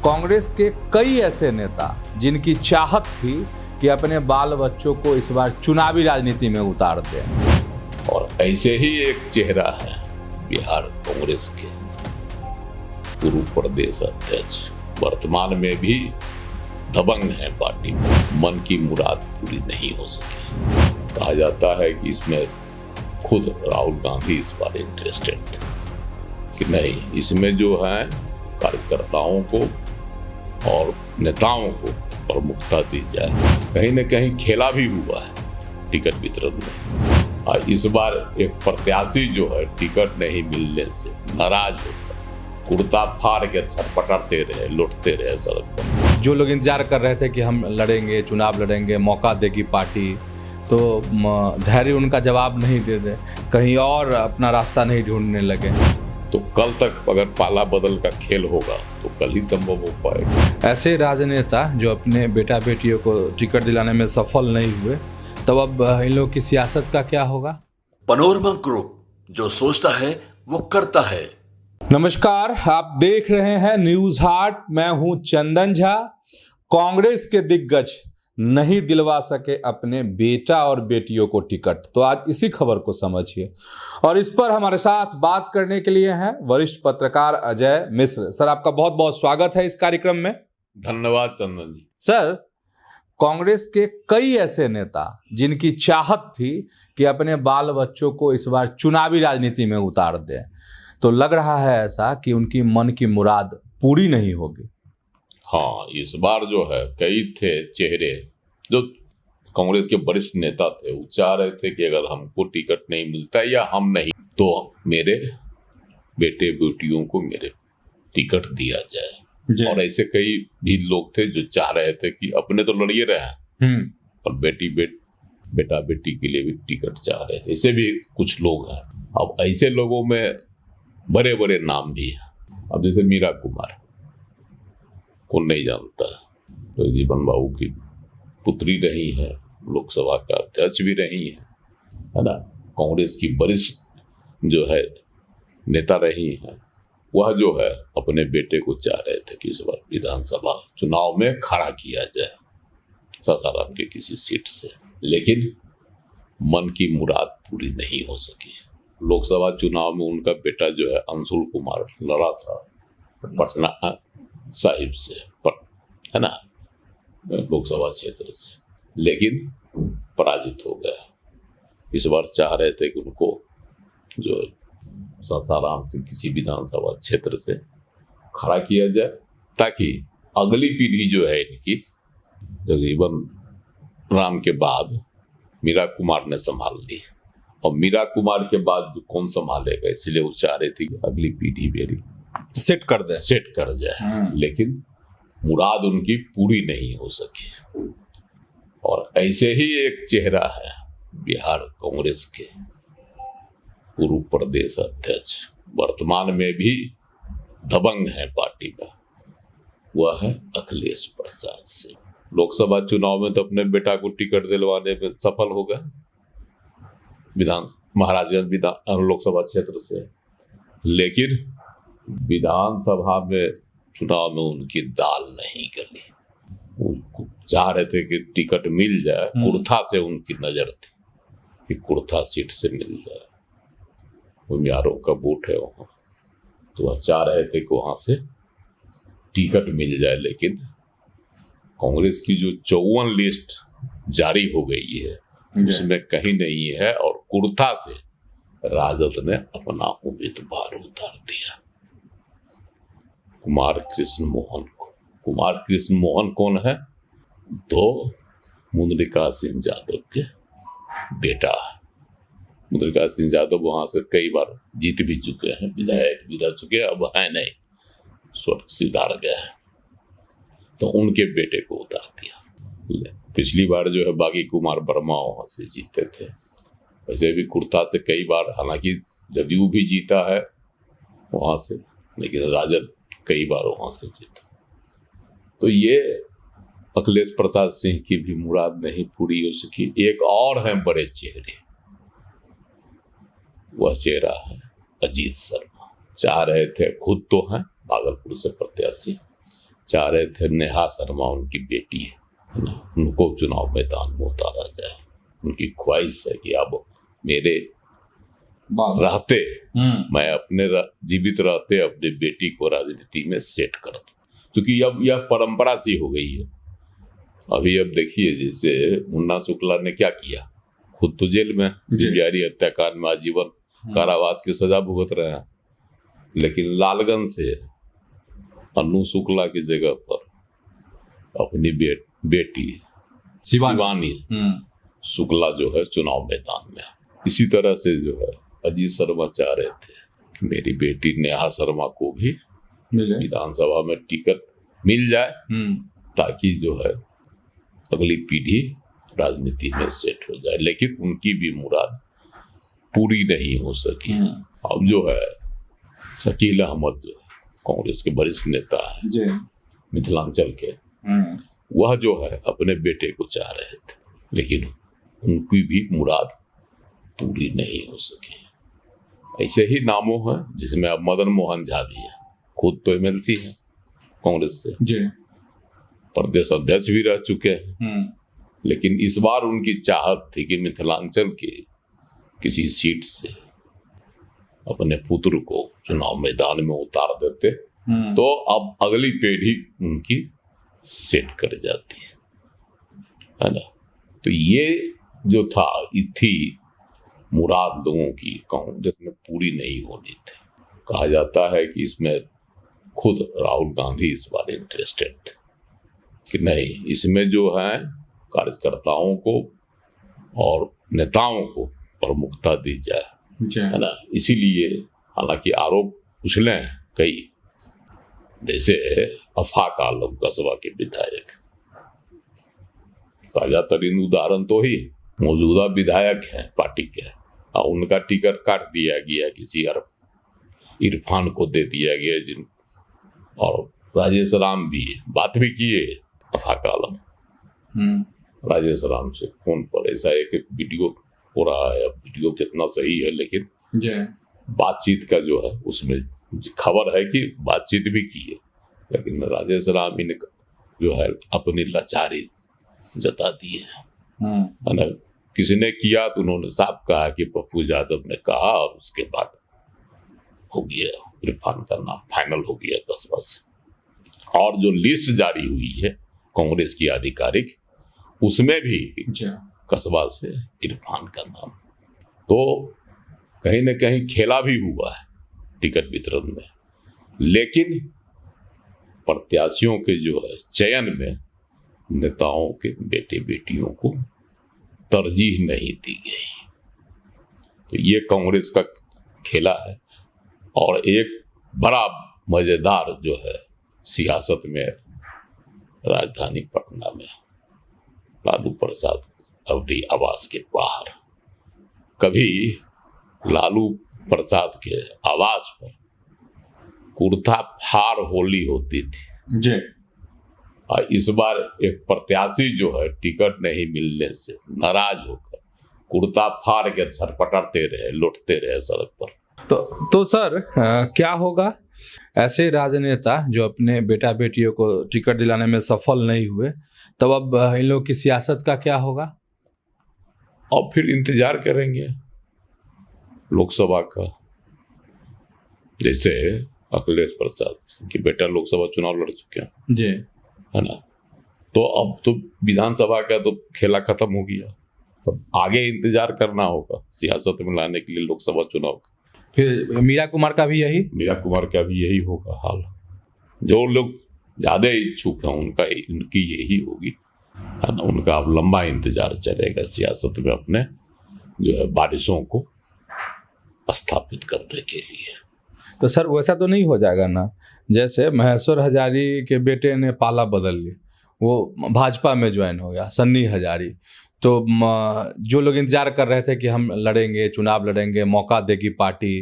कांग्रेस के कई ऐसे नेता जिनकी चाहत थी कि अपने बाल बच्चों को इस बार चुनावी राजनीति में उतार दें। और ऐसे ही एक चेहरा है बिहार कांग्रेस के पूर्व प्रदेश अध्यक्ष, वर्तमान में भी दबंग है पार्टी में। मन की मुराद पूरी नहीं हो सकी। कहा जाता है कि इसमें खुद राहुल गांधी इस बार इंटरेस्टेड थे कि नहीं, इसमें जो है कार्यकर्ताओं को और नेताओं को प्रमुखता दी जाए। कहीं न कहीं खेला भी हुआ है टिकट वितरण में। और इस बार एक प्रत्याशी जो है टिकट नहीं मिलने से नाराज होकर कुर्ता फाड़ के छटपटाते रहे, लुटते रहे सड़क पर। जो लोग इंतजार कर रहे थे कि हम लड़ेंगे, चुनाव लड़ेंगे, मौका देगी पार्टी, तो धैर्य उनका जवाब नहीं दे दे, कहीं और अपना रास्ता नहीं ढूंढने लगे। तो कल तक अगर पाला बदल का खेल होगा तो कल ही संभव हो पाएगा। ऐसे राजनेता जो अपने बेटा बेटियों को टिकट दिलाने में सफल नहीं हुए, तब अब इन लोगों की सियासत का क्या होगा? पनोरमा ग्रुप, जो सोचता है वो करता है। नमस्कार, आप देख रहे हैं न्यूज हाट। मैं हूं चंदन झा। कांग्रेस के दिग्गज नहीं दिलवा सके अपने बेटा और बेटियों को टिकट, तो आज इसी खबर को समझिए। और इस पर हमारे साथ बात करने के लिए हैं वरिष्ठ पत्रकार अजय मिश्र। सर, आपका बहुत बहुत स्वागत है इस कार्यक्रम में। धन्यवाद चंदन जी। सर, कांग्रेस के कई ऐसे नेता जिनकी चाहत थी कि अपने बाल बच्चों को इस बार चुनावी राजनीति में उतार दें, तो लग रहा है ऐसा कि उनकी मन की मुराद पूरी नहीं होगी। हाँ, इस बार जो है कई थे चेहरे जो कांग्रेस के वरिष्ठ नेता थे, वो चाह रहे थे कि अगर हमको टिकट नहीं मिलता या हम नहीं, तो मेरे बेटे बेटियों को मेरे टिकट दिया जाए। और ऐसे कई भी लोग थे जो चाह रहे थे कि अपने तो लड़िए रहे हैं और बेटा बेटी के लिए भी टिकट चाह रहे थे। ऐसे भी कुछ लोग हैं। अब ऐसे लोगों में बड़े बड़े नाम भी हैं। अब जैसे मीरा कुमार, कौन नहीं जानता, तो जीवन बाबू की पुत्री रही है, लोकसभा का अध्यक्ष भी रही है ना। कांग्रेस की वरिष्ठ जो है नेता रही है, वह जो है अपने बेटे को चाह रहे थे कि इस बार विधानसभा चुनाव में खड़ा किया जाए सासाराम के किसी सीट से, लेकिन मन की मुराद पूरी नहीं हो सकी। लोकसभा चुनाव में उनका बेटा जो है अंशुल कुमार लड़ा था पटना साहिब से, है ना, लोकसभा क्षेत्र से, लेकिन पराजित हो गया। इस बार चाह रहे थे कि उनको जो सासाराम से किसी विधानसभा क्षेत्र से खड़ा किया जाए, ताकि अगली पीढ़ी जो है इनकी, जो जीवन राम के बाद मीरा कुमार ने संभाल ली, और मीरा कुमार के बाद कौन संभालेगा, इसलिए वो चाह रहे थे कि अगली पीढ़ी मेरी सेट कर जाए। लेकिन मुराद उनकी पूरी नहीं हो सकी। और ऐसे ही एक चेहरा है बिहार कांग्रेस के पूर्व प्रदेश अध्यक्ष, वर्तमान में भी दबंग है पार्टी में, वह है अखिलेश प्रसाद सिंह। लोकसभा चुनाव में तो अपने बेटा को टिकट दिलवाने में सफल हो गए महाराजगंज लोकसभा क्षेत्र से, लेकिन विधानसभा में चुनाव में उनकी दाल नहीं गली। वो चाह रहे थे कि टिकट मिल जाए, कुर्था से उनकी नजर थी कि कुर्था सीट से मिल जाए, उम्मीदवारों का वोट है वहां, तो वह चाह रहे थे कि वहां से टिकट मिल जाए। लेकिन कांग्रेस की जो 54 लिस्ट जारी हो गई है उसमें कहीं नहीं है, और कुर्था से राजद ने अपना उम्मीदवार उतार दिया, कुमार कृष्ण मोहन को। कुमार कृष्ण मोहन कौन है? तो मुद्रिका सिंह यादव के बेटा। मुद्रिका सिंह यादव वहां से कई बार जीत भी चुके हैं, विधायक भी रह चुके हैं, अब है नहीं, स्वर्ग सिधार गया है, तो उनके बेटे को उतार दिया। पिछली बार जो है बागी कुमार वर्मा वहां से जीते थे। वैसे भी कुर्ता से कई बार, हालांकि जदयू भी जीता है वहां से, लेकिन राजद कई बार वहां से जीता। तो ये अखिलेश प्रसाद सिंह की भी मुराद नहीं पूरी हो सकी। एक और है बड़े चेहरे, वह चेहरा है अजीत शर्मा। चाह रहे थे, खुद तो हैं भागलपुर से प्रत्याशी, चाह रहे थे नेहा शर्मा उनकी बेटी है ना, उनको चुनाव मैदान में उतारा जाए। उनकी ख्वाहिश है कि अब मेरे रहते मैं अपने जीवित रहते अपनी बेटी को राजनीति में सेट कर दूं, क्योंकि अब यह परंपरा सी हो गई है। अभी अब देखिए, जैसे मुन्ना शुक्ला ने क्या किया, खुद तो जेल में सीबीआई हत्याकांड में आजीवन कारावास की सजा भुगत रहे हैं, लेकिन लालगंज से अन्नू शुक्ला की जगह पर अपनी बेटी शिवानी शुक्ला जो है चुनाव मैदान में। इसी तरह से जो है अजीत शर्मा चाह रहे थे कि मेरी बेटी नेहा शर्मा को भी विधानसभा में टिकट मिल जाए, ताकि जो है अगली पीढ़ी राजनीति में सेट हो जाए। लेकिन उनकी भी मुराद पूरी नहीं हो सकी। अब जो है शकील अहमद जो कांग्रेस के वरिष्ठ नेता है मिथिलांचल के, वह जो है अपने बेटे को चाह रहे थे, लेकिन उनकी भी मुराद पूरी नहीं हो सकी। ऐसे ही नामों हैं जिसमें अब मदन मोहन झा भी है, खुद तो एमएलसी है कांग्रेस से, प्रदेश अध्यक्ष भी रह चुके हैं, लेकिन इस बार उनकी चाहत थी कि मिथिलांचल के किसी सीट से अपने पुत्र को चुनाव मैदान में उतार देते, तो अब अगली पीढ़ी उनकी सेट कर जाती है ना। तो ये जो था थी मुराद लोगों की, कांग्रेस में पूरी नहीं होनी थी। कहा जाता है कि इसमें खुद राहुल गांधी इस बार इंटरेस्टेड थे कि नहीं, इसमें जो है कार्यकर्ताओं को और नेताओं को प्रमुखता दी जाए, है ना। इसीलिए हालांकि आरोप उछले हैं कई, जैसे अफाक आलम कस्बा के विधायक, ताजा तरीन उदाहरण तो ही मौजूदा विधायक हैं पार्टी के, और उनका टिकट काट दिया गया किसी इरफान को दे दिया गया, जिन और राजेश राम भी बात भी किए अफाक आलम राजेश राम से फोन पर। ऐसा एक वीडियो हो रहा है, अब वीडियो कितना सही है, लेकिन बातचीत का जो है उसमें खबर है कि बातचीत भी की है, लेकिन राजेश राम ने जो है अपनी लाचारी जता दी है ना। किसी ने किया तो उन्होंने साफ कहा कि पप्पू यादव ने कहा, और उसके बाद हो गया इरफान का नाम फाइनल हो गया कस्बा से। और जो लिस्ट जारी हुई है कांग्रेस की आधिकारिक, उसमें भी कस्बा से इरफान का नाम, तो कहीं न कहीं खेला भी हुआ है टिकट वितरण में, लेकिन प्रत्याशियों के जो है चयन में नेताओं के बेटे बेटियों को तरजीह नहीं दी गई। तो ये कांग्रेस का खेला है। और एक बड़ा मजेदार जो है सियासत में, राजधानी पटना में लालू प्रसाद अवधि आवास के बाहर, कभी लालू प्रसाद के आवास पर कुर्ता फाड़ होली होती थी। और इस बार एक प्रत्याशी जो है टिकट नहीं मिलने से नाराज होकर कुर्ता फाड़ के छटपटाते रहे, लौटते रहे सड़क पर। तो सर क्या होगा ऐसे राजनेता जो अपने बेटा बेटियों को टिकट दिलाने में सफल नहीं हुए, तब अब इन लोगों की सियासत का क्या होगा? और फिर इंतजार करेंगे लोकसभा का। जैसे अखिलेश प्रसाद की बेटा लोकसभा चुनाव लड़ चुके हैं जी, है ना, तो अब तो विधानसभा का तो खेला खत्म हो गया, तो आगे इंतजार करना होगा सियासत में लाने के लिए लोकसभा चुनाव का। फिर मीरा कुमार का भी यही होगा हाल। जो लोग ज्यादा इच्छुक हैं उनकी यही होगी, है ना। उनका अब लंबा इंतजार चलेगा सियासत में अपने जो है बारिशों को स्थापित करने के लिए। तो सर वैसा तो नहीं हो जाएगा ना, जैसे महेश्वर हजारी के बेटे ने पाला बदल ली, वो भाजपा में ज्वाइन हो गया, सन्नी हजारी। तो जो लोग इंतजार कर रहे थे कि हम लड़ेंगे, चुनाव लड़ेंगे, मौका देगी पार्टी,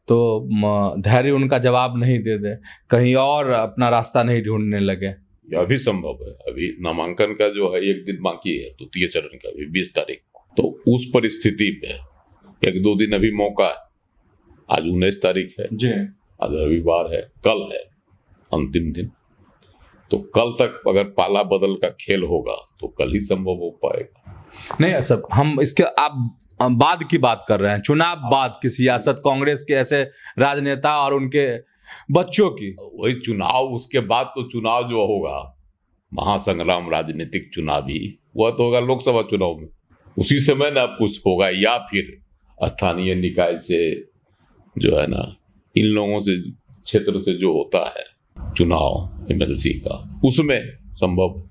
तो धैर्य उनका जवाब नहीं दे दे, कहीं और अपना रास्ता नहीं ढूंढने लगे। यह भी संभव है। अभी नामांकन का जो है 1 दिन बाकी है, द्वितीय चरण का भी 20 तारीख को। तो उस परिस्थिति में 1-2 दिन अभी मौका है। आज 19 तारीख है जी, आज रविवार है, कल है अंतिम दिन। तो कल तक अगर पाला बदल का खेल होगा तो कल ही संभव हो पाएगा। नहीं सब हम इसके आप बाद की बात कर रहे हैं, चुनाव बाद की सियासत, कांग्रेस के ऐसे राजनेता और उनके बच्चों की। वही चुनाव, उसके बाद तो चुनाव जो होगा महासंग्राम राजनीतिक चुनाव ही वह तो होगा लोकसभा चुनाव में, उसी समय ना कुछ होगा, या फिर स्थानीय निकाय से जो है ना इन लोगों से क्षेत्र से जो होता है चुनाव एमएलसी का, उसमें संभव।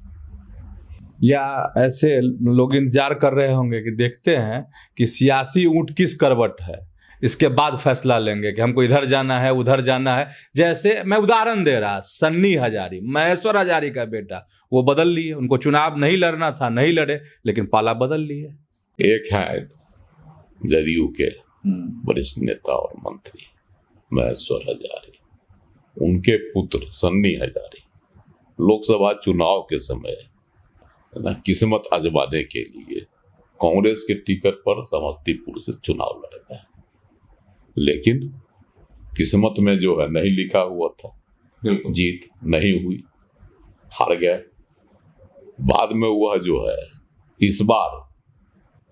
या ऐसे लोग इंतजार कर रहे होंगे कि देखते हैं कि सियासी ऊंट किस करवट है, इसके बाद फैसला लेंगे कि हमको इधर जाना है उधर जाना है। जैसे मैं उदाहरण दे रहा, सन्नी हजारी, महेश्वर हजारी का बेटा, वो बदल लिए, उनको चुनाव नहीं लड़ना था, नहीं लड़े, लेकिन पाला बदल लिए। एक है जदयू के वरिष्ठ नेता और मंत्री महेश्वर हजारी, उनके पुत्र सन्नी हजारी लोकसभा चुनाव के समय ना किस्मत आजमाने के लिए कांग्रेस के टिकट पर समस्तीपुर से चुनाव लड़ गए, लेकिन किस्मत में जो है नहीं लिखा हुआ था, जीत नहीं हुई, हार गए। बाद में वह जो है इस बार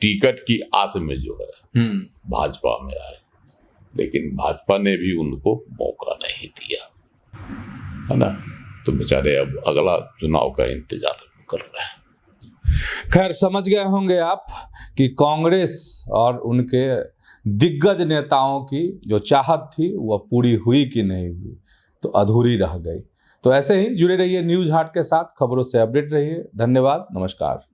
टिकट की आस में जो है भाजपा में आए, लेकिन भाजपा ने भी उनको मौका नहीं दिया, है ना। तो बेचारे अब अगला चुनाव का इंतजार कर रहे हैं। खैर समझ गए होंगे आप कि कांग्रेस और उनके दिग्गज नेताओं की जो चाहत थी वह पूरी हुई कि नहीं हुई, तो अधूरी रह गई। तो ऐसे ही जुड़े रहिए न्यूज़ हाट के साथ, खबरों से अपडेट रहिए। धन्यवाद, नमस्कार।